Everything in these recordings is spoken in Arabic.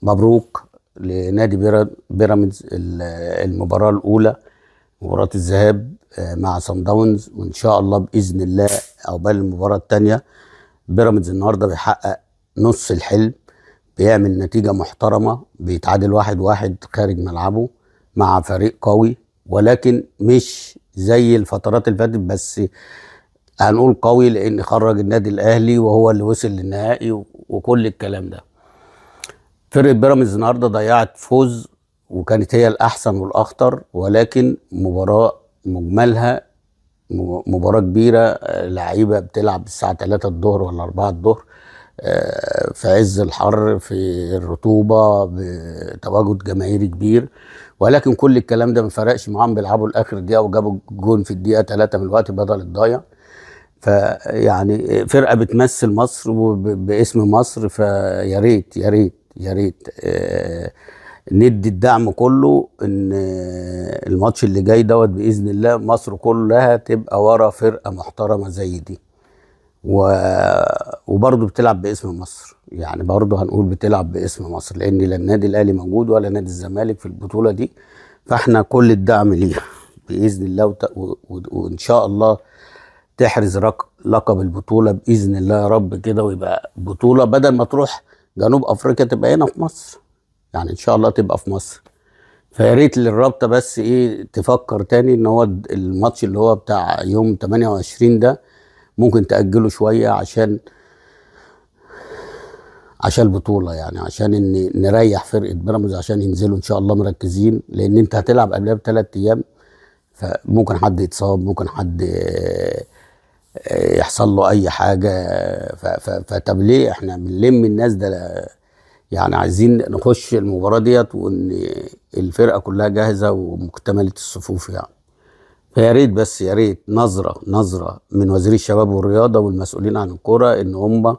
مبروك لنادي بيراميدز المباراة الأولى، مباراة الذهاب مع صن داونز، وإن شاء الله بإذن الله عقبال المباراة التانية. بيراميدز النهارده بيحقق نص الحلم، بيعمل نتيجة محترمة، بيتعادل 1-1 خارج ملعبه مع فريق قوي، ولكن مش زي الفترات اللي فاتت. بس هنقول قوي لأن خرج النادي الأهلي وهو اللي وصل للنهائي وكل الكلام ده. فرقة بيراميدز النهارده ضيعت فوز وكانت هي الأحسن والأخطر، ولكن مباراة مجملها مباراة كبيرة. لعيبة بتلعب الساعة 3 الظهر ولا 4 الظهر، في عز الحر، في الرطوبة، بتواجد جماهيري كبير، ولكن كل الكلام ده ما فرقش معاهم. بيلعبوا لاخر دقيقة وجابوا جون في الدقيقة 3 من الوقت بدل الضايع. فيعني فرقة بتمثل مصر باسم مصر، فيا ريت يا ريت يا ريت ندي الدعم كله ان الماتش اللي جاي دوت باذن الله مصر كلها تبقى ورا فرقة محترمة زي دي. وبرضه بتلعب باسم مصر، يعني برضه هنقول بتلعب باسم مصر، لان لا النادي الاهلي موجود ولا نادي الزمالك في البطولة دي. فاحنا كل الدعم ليها باذن الله، وان شاء الله تحرز لقب البطولة بإذن الله يا رب كده، ويبقى بطولة بدل ما تروح جنوب أفريقيا تبقى هنا في مصر، يعني إن شاء الله تبقى في مصر. فيا ريت للرابطة بس تفكر تاني إن هو الماتش اللي هو بتاع يوم 28 ده ممكن تأجله شوية عشان البطولة، يعني عشان إن نريح فرقة بيراميدز عشان ينزلوا إن شاء الله مركزين، لأن أنت هتلعب قبلها ب3 أيام، فممكن حد يتصاب، ممكن حد يحصل له اي حاجه. فطب ليه احنا بنلم الناس ده؟ يعني عايزين نخش المباراه ديت وان الفرقه كلها جاهزه ومكتمله الصفوف يعني. فيا ريت بس يا ريت نظره من وزير الشباب والرياضه والمسؤولين عن الكوره ان هم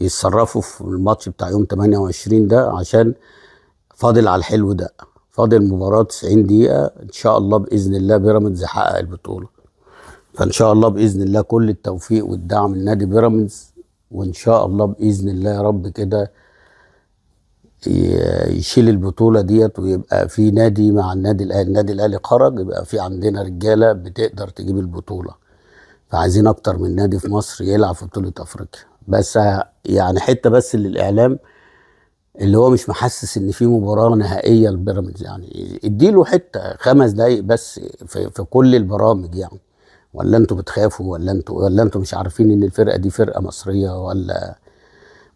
يتصرفوا في الماتش بتاع يوم 28 ده، عشان فاضل على الحلو ده، فاضل مباراه 90 دقيقه ان شاء الله باذن الله بيراميدز يحقق البطوله. فان شاء الله باذن الله كل التوفيق والدعم لنادي بيراميدز، وان شاء الله باذن الله يا رب كده يشيل البطوله ديت، ويبقى في نادي مع النادي الاهلي. النادي الاهلي خرج، يبقى في عندنا رجاله بتقدر تجيب البطوله. فعايزين اكتر من نادي في مصر يلعب في بطوله افريقيا. بس يعني حته بس للاعلام اللي هو مش محسس ان في مباراه نهائيه لبيراميدز، يعني اديله حته 5 دقايق بس في كل البرامج يعني. ولا انتوا بتخافوا، ولا انتوا مش عارفين ان الفرقه دي فرقه مصريه،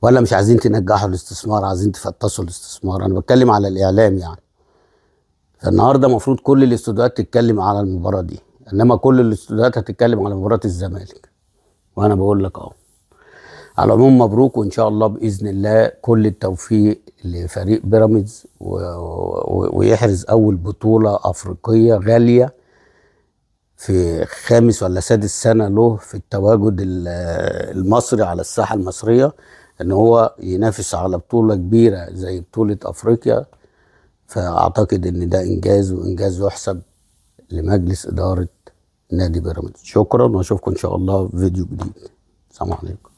ولا مش عايزين تنجحوا الاستثمار، عايزين تفطسوا الاستثمار؟ انا بتكلم على الاعلام يعني. فالنهارده المفروض كل الاستوديوهات تتكلم على المباراه دي، انما كل الاستوديوهات هتتكلم على مباراه الزمالك. وانا بقول لك اهو، على العموم مبروك، وان شاء الله باذن الله كل التوفيق لفريق بيراميدز، ويحرز اول بطوله افريقيه غاليه في 5 ولا 6 سنة له في التواجد المصري على الساحة المصرية، ان هو ينافس على بطولة كبيرة زي بطولة افريقيا. فاعتقد ان ده انجاز، وانجاز يحسب لمجلس ادارة نادي بيراميدز. شكرا، واشوفكم ان شاء الله في فيديو جديد. السلام عليكم.